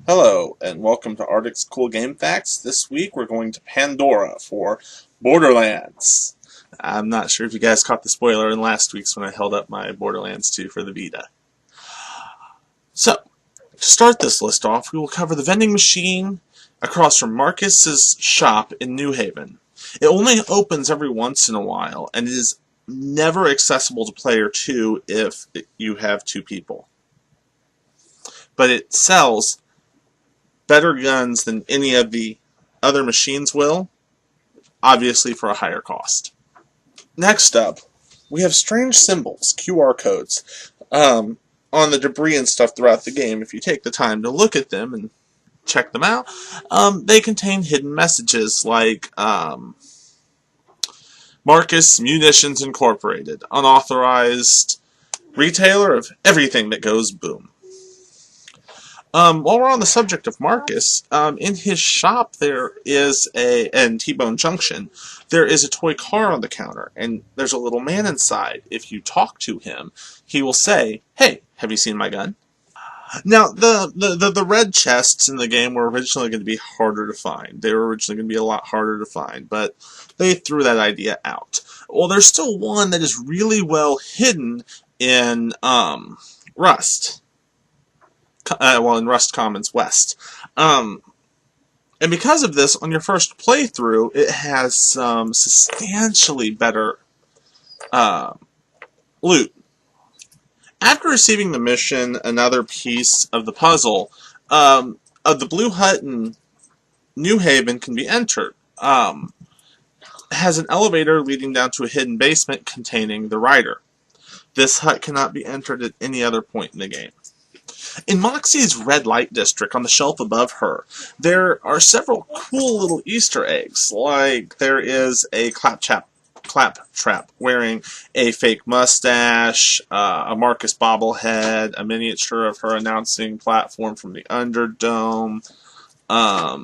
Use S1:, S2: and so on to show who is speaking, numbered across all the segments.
S1: Hello, and welcome to Artic's Cool Game Facts. This week we're going to Pandora for Borderlands. I'm not sure if you guys caught the spoiler in last week's when I held up my Borderlands 2 for the Vita. So, to start this list off, we will cover the vending machine across from Marcus's shop in New Haven. It only opens every once in a while, and it is never accessible to player 2 if you have 2 people. But it sells better guns than any of the other machines will, obviously for a higher cost. Next up, we have strange symbols, QR codes, on the debris and stuff throughout the game. If you take the time to look at them and check them out, they contain hidden messages like Marcus Munitions Incorporated, unauthorized retailer of everything that goes boom. While we're on the subject of Marcus, in his shop there is in T-Bone Junction, there is a toy car on the counter, and there's a little man inside. If you talk to him, he will say, "Hey, have you seen my gun?" Now, the red chests in the game were originally going to be harder to find. They were originally going to be a lot harder to find, but they threw that idea out. Well, there's still one that is really well hidden in Rust. In Rust Commons West. And because of this, on your first playthrough, it has some substantially better loot. After receiving the mission, another piece of the puzzle of the Blue Hut in New Haven can be entered. It has an elevator leading down to a hidden basement containing the writer. This hut cannot be entered at any other point in the game. In Moxie's red light district, on the shelf above her, there are several cool little Easter eggs, like there is a claptrap wearing a fake mustache, a Marcus bobblehead, a miniature of her announcing platform from the Underdome.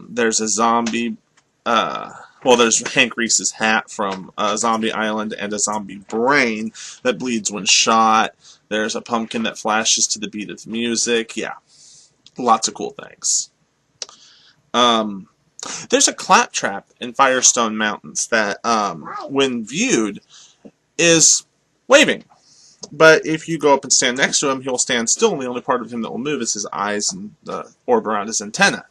S1: There's a zombie. There's Hank Reese's hat from Zombie Island and a zombie brain that bleeds when shot. There's a pumpkin that flashes to the beat of the music. Yeah, lots of cool things. There's a claptrap in Firestone Mountains that, when viewed, is waving. But if you go up and stand next to him, he'll stand still, and the only part of him that will move is his eyes and the orb around his antenna.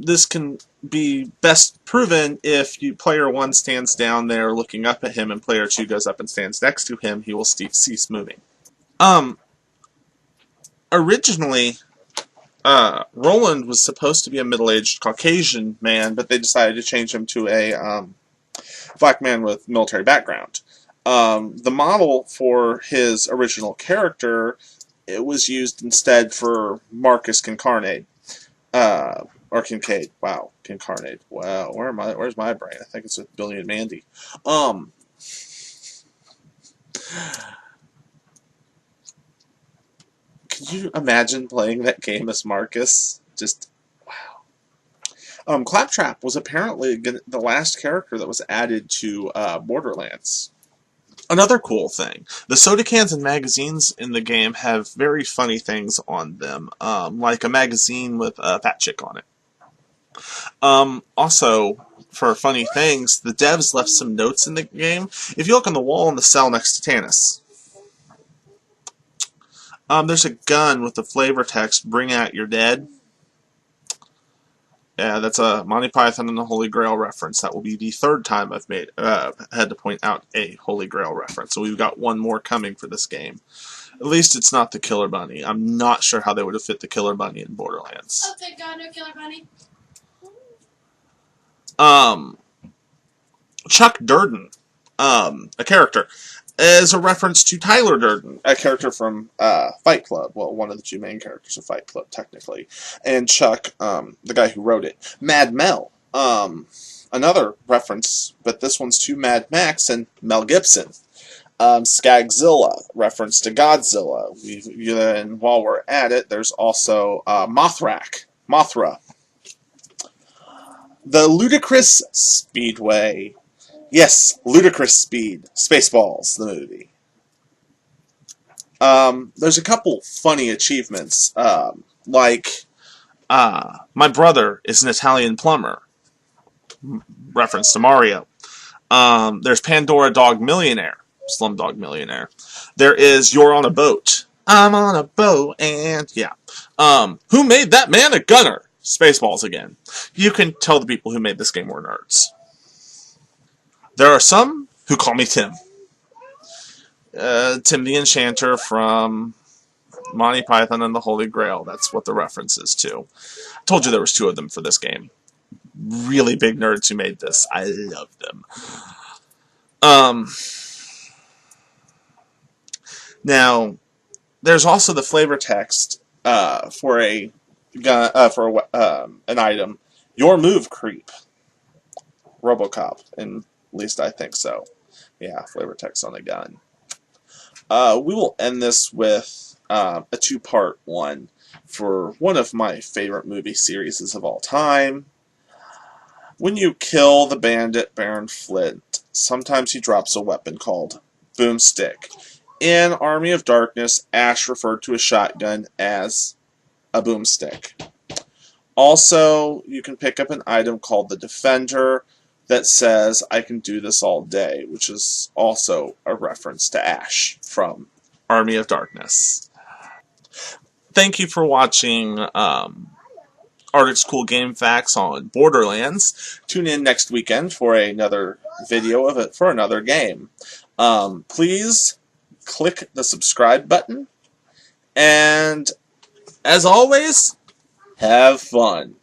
S1: This can be best proven if player 1 stands down there looking up at him and player 2 goes up and stands next to him. He will cease moving. Originally, Roland was supposed to be a middle-aged Caucasian man, but they decided to change him to a black man with military background. The model for his original character, it was used instead for Marcus Kincarnade. Or Kincaid. Wow, Kincarnade. Wow, where's my brain? I think it's with Billy and Mandy. Could you imagine playing that game as Marcus? Just, wow. Claptrap was apparently the last character that was added to Borderlands. Another cool thing, the soda cans and magazines in the game have very funny things on them, like a magazine with a fat chick on it. Also, for funny things, the devs left some notes in the game. If you look on the wall in the cell next to Tannis, there's a gun with the flavor text, "Bring out your dead." Yeah, that's a Monty Python and the Holy Grail reference. That will be the third time I've had to point out a Holy Grail reference. So we've got one more coming for this game. At least it's not the Killer Bunny. I'm not sure how they would have fit the Killer Bunny in Borderlands.
S2: Oh, thank God, no Killer Bunny.
S1: Chuck Durden, a character, is a reference to Tyler Durden, a character from Fight Club. Well, one of the 2 main characters of Fight Club, technically. And Chuck, the guy who wrote it. Mad Mel, another reference, but this one's to Mad Max and Mel Gibson. Skagzilla, reference to Godzilla. And while we're at it, there's also Mothra. The Ludicrous Speedway. Yes, Ludicrous Speed. Spaceballs, the movie. There's a couple funny achievements, like My brother is an Italian plumber. Reference to Mario. There's Pandora Dog Millionaire. Slumdog Millionaire. There is You're on a Boat. I'm on a boat and yeah. Who made that man a gunner? Spaceballs again. You can tell the people who made this game were nerds. There are some who call me Tim. Tim the Enchanter from Monty Python and the Holy Grail. That's what the reference is to. I told you there was two of them for this game. Really big nerds who made this. I love them. Now, there's also the flavor text for an item. Your move, creep. RoboCop, and at least I think so. Yeah, flavor text on a gun. We will end this with a two-part one for one of my favorite movie series of all time. When you kill the bandit Baron Flint, sometimes he drops a weapon called Boomstick. In Army of Darkness, Ash referred to a shotgun as a boomstick. Also, you can pick up an item called the Defender that says, I can do this all day, which is also a reference to Ash from Army of Darkness. Thank you for watching Artic's Cool Game Facts on Borderlands. Tune in next weekend for another video of it for another game. Please click the subscribe button, and as always, have fun.